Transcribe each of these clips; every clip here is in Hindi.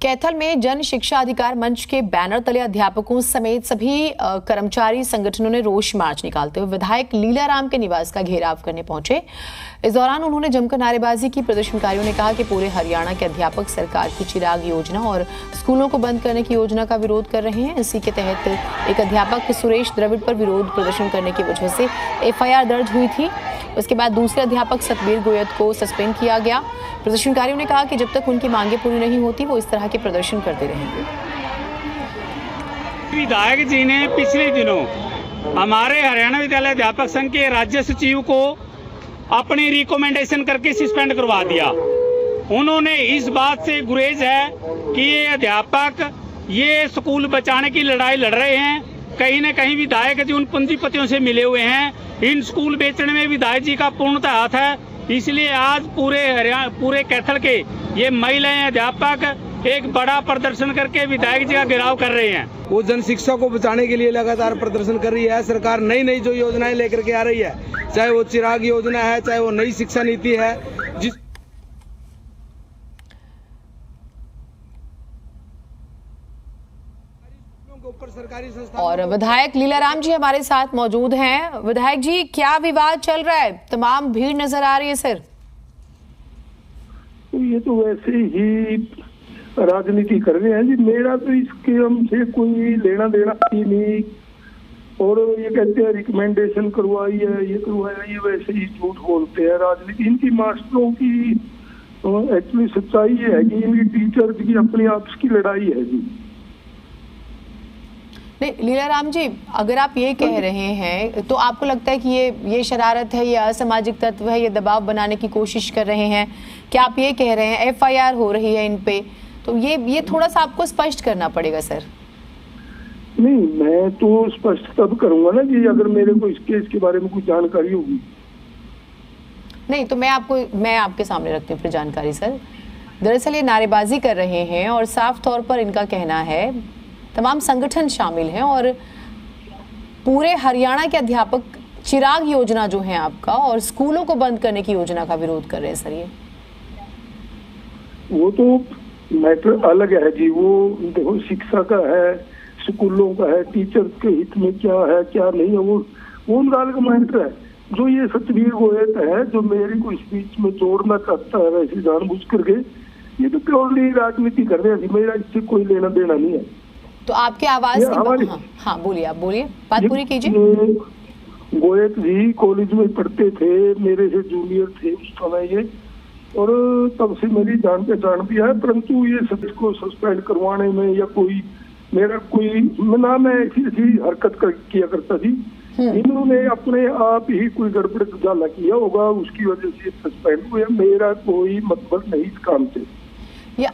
कैथल में जन शिक्षा अधिकार मंच के बैनर तले अध्यापकों समेत सभी कर्मचारी संगठनों ने रोष मार्च निकालते हुए विधायक लीलाराम के निवास का घेराव करने पहुंचे। इस दौरान उन्होंने जमकर नारेबाजी की। प्रदर्शनकारियों ने कहा कि पूरे हरियाणा के अध्यापक सरकार की चिराग योजना और स्कूलों को बंद करने की योजना का विरोध कर रहे हैं। इसी के तहत एक अध्यापक सुरेश द्रविड़ पर विरोध प्रदर्शन करने की वजह से FIR दर्ज हुई थी। उसके बाद दूसरे अध्यापक सतबीर गोयत को सस्पेंड किया गया। प्रदर्शनकारियों ने कहा कि जब तक उनकी मांगे पूरी नहीं होती वो इस तरह के प्रदर्शन करते रहेंगे। विधायक जी ने पिछले दिनों हमारे हरियाणा विद्यालय अध्यापक संघ के राज्य सचिव को अपनी रिकमेंडेशन करके सस्पेंड करवा दिया। उन्होंने इस बात से गुरेज है कि ये अध्यापक ये स्कूल बचाने की लड़ाई लड़ रहे हैं। कहीं न कहीं विधायक जी उन पूंजीपतियों से मिले हुए हैं। इन स्कूल बेचने में विधायक जी का पूर्णतः हाथ है। इसलिए आज पूरे कैथल के ये महिलाएं अध्यापक एक बड़ा प्रदर्शन करके विधायक जी का घेराव कर रहे हैं। वो जन शिक्षा को बचाने के लिए लगातार प्रदर्शन कर रही है। सरकार नई नई जो योजनाएं लेकर के आ रही है, चाहे वो चिराग योजना है, चाहे वो नई शिक्षा नीति है, जिस और विधायक लीलाराम जी हमारे साथ मौजूद हैं। विधायक जी, क्या विवाद चल रहा है? तमाम भीड़ नजर आ रही है सर। ये तो वैसे ही राजनीति कर रहे हैं जी। मेरा तो इसके हमसे कोई लेना देना ही नहीं। और ये कहते हैं रिकमेंडेशन करवाई है, ये करवाया, ये वैसे ही झूठ बोलते हैं। राजनीति इनकी मास्टरों की एक्चुअली सच्चाई ये है कि इनकी टीचर्स की अपनी आपस की लड़ाई है जी। नहीं लीलाराम जी, अगर आप ये कह रहे हैं तो आपको लगता है कि ये शरारत है, ये असामाजिक तत्व है, ये दबाव बनाने की कोशिश कर रहे हैं? क्या आप ये कह रहे हैं FIR हो रही है इन पे? तो ये थोड़ा सा आपको स्पष्ट करना पड़ेगा सर। नहीं, मैं तो स्पष्ट तब करूंगा ना कि अगर मेरे को इस केस के बारे में कुछ जानकारी होगी। नहीं तो मैं आपके सामने रखती हूँ फिर जानकारी सर। दरअसल ये नारेबाजी कर रहे हैं और साफ तौर पर इनका कहना है, तमाम संगठन शामिल हैं और पूरे हरियाणा के अध्यापक चिराग योजना जो है आपका और स्कूलों को बंद करने की योजना का विरोध कर रहे हैं सर। ये वो तो मैटर अलग है जी। वो देखो शिक्षा का है, स्कूलों का है, टीचर के हित में क्या है क्या नहीं है, वो उनका अलग मैटर है। जो ये सतबीर गोयत है जो मेरे को इस बीच में जोड़ना चाहता है वैसे जानबूझ करके, ये तो प्योरली राजनीति कर रहे हैं। मेरा इससे कोई लेना देना नहीं है। तो आपके आवाज हाँ बोलिए, आप बोलिए, बात पूरी कीजिए। गोयत जी कॉलेज में पढ़ते थे, मेरे से जूनियर थे उस समय ये, और तब से मेरी जान पहचान भी है। परंतु ये सब को सस्पेंड करवाने में या कोई मेरा कोई ना, मैं ऐसी हरकत किया करता थी। इन्होंने अपने आप ही कोई गड़बड़ डाला किया होगा, उसकी वजह से सस्पेंड हुए। मेरा कोई मतलब नहीं इस काम से।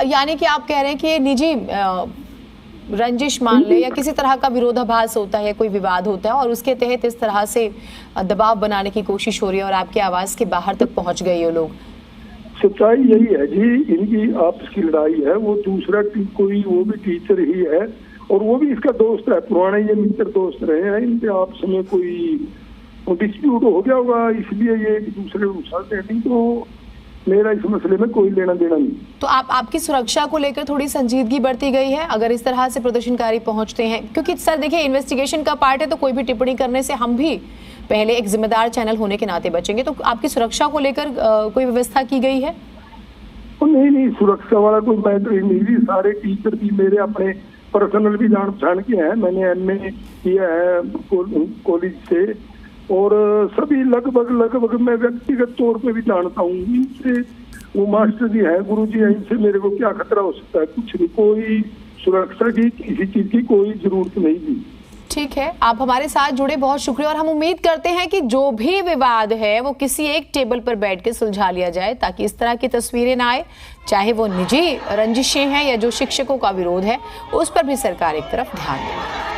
यानी कि आप कह रहे हैं कि ये निजी रंजिश मान ले या किसी तरह का विरोधाभास होता है, कोई विवाद होता है और उसके तहत इस तरह से दबाव बनाने की कोशिश हो रही है और आपकी आवाज के बाहर तक पहुंच गए ये लोग। सच्चाई यही है जी, इनकी आपस की लड़ाई है। वो दूसरा कोई वो भी टीचर ही है और वो भी इसका दोस्त है, पुराने ये मित्र दोस्त रहे हैं। इनके आपस में कोई डिस्प्यूट हो गया होगा, इसलिए ये एक दूसरे को उछालते हैं। तो मेरा इस मसले में कोई लेना देना नहीं। तो आपकी सुरक्षा को लेकर थोड़ी संजीदगी बरती गई है अगर इस तरह से प्रदर्शनकारी पहुंचते हैं? क्योंकि सर देखिए, इन्वेस्टिगेशन का पार्ट है तो कोई भी टिप्पणी करने से हम भी पहले एक जिम्मेदार चैनल होने के नाते बचेंगे। तो आपकी सुरक्षा को लेकर कोई व्यवस्था की गई है? नहीं, सुरक्षा वाला कोई मैटर ही नहीं। सारे टीचर भी मेरे अपने पर्सनल भी जान पहचान के हैं। मैंने MA किया है कॉलेज से और सभी लगभग मैं व्यक्तिगत तौर पे भी जानता हूँ इनसे। वो मास्टर जी हैं, गुरु जी हैं, इनसे मेरे को क्या खतरा हो सकता है? कुछ नहीं, कोई सुरक्षा की किसी चीज की कोई जरूरत नहीं थी। ठीक है, आप हमारे साथ जुड़े, बहुत शुक्रिया। और हम उम्मीद करते हैं कि जो भी विवाद है वो किसी एक टेबल पर बैठ के सुलझा लिया जाए ताकि इस तरह की तस्वीरें ना आए, चाहे वो निजी रंजिशें हैं या जो शिक्षकों का विरोध है, उस पर भी सरकार एक तरफ ध्यान दे।